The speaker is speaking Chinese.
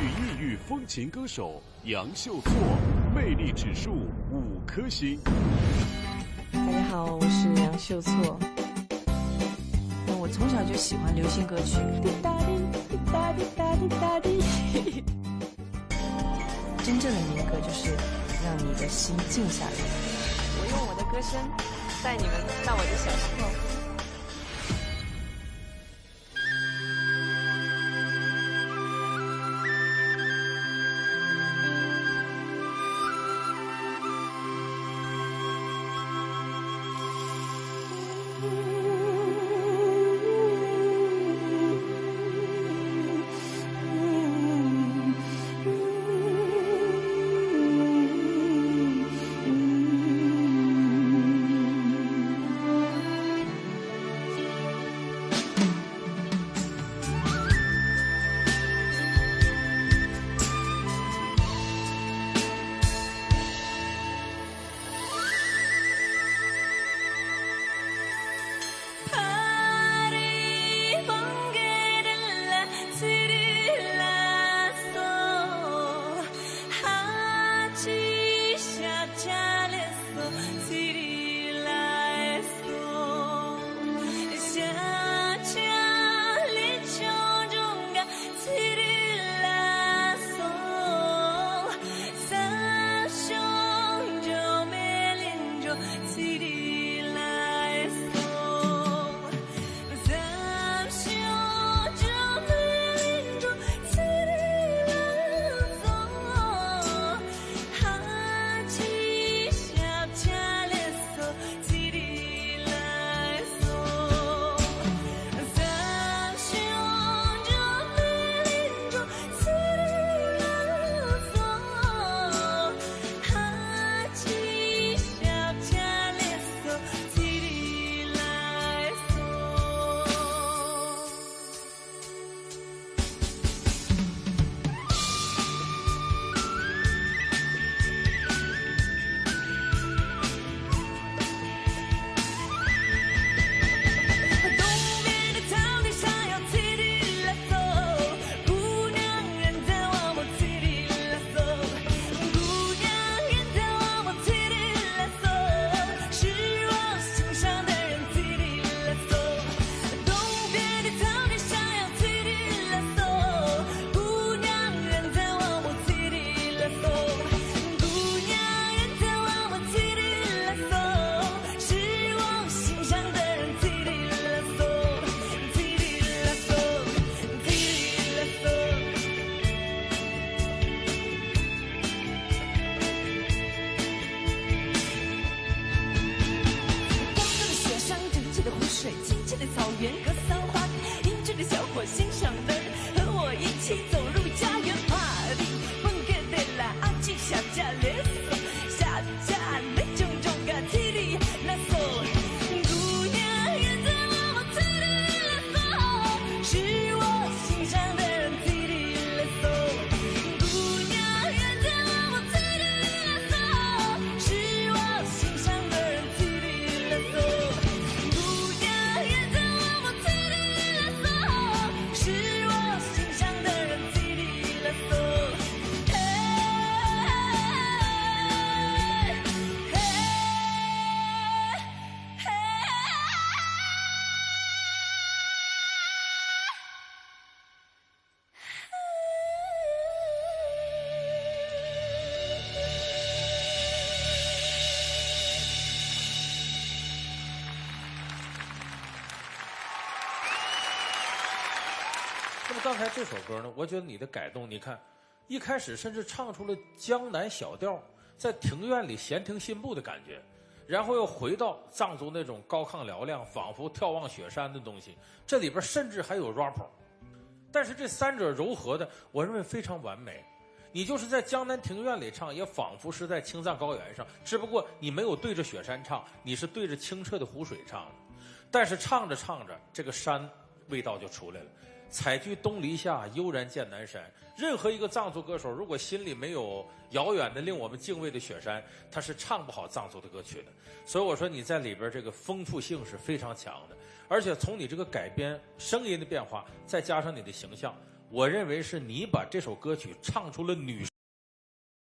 异域风情歌手杨秀措，魅力指数5颗星。大家好，我是杨秀措。我从小就喜欢流行歌曲，滴答滴滴答滴答滴答滴。真正的民歌就是让你的心静下来。我用我的歌声带你们到我的小时候。刚才这首歌呢，我觉得你的改动，你看，一开始甚至唱出了江南小调，在庭院里闲庭信步的感觉，然后又回到藏族那种高亢嘹亮，仿佛眺望雪山的东西。这里边甚至还有 rap， 但是这三者糅合的，我认为非常完美。你就是在江南庭院里唱，也仿佛是在青藏高原上，只不过你没有对着雪山唱，你是对着清澈的湖水唱的。但是唱着唱着，这个山味道就出来了。采菊东篱下，悠然见南山。任何一个藏族歌手，如果心里没有遥远的令我们敬畏的雪山，他是唱不好藏族的歌曲的。所以我说你在里边这个丰富性是非常强的，而且从你这个改编声音的变化，再加上你的形象，我认为是你把这首歌曲唱出了女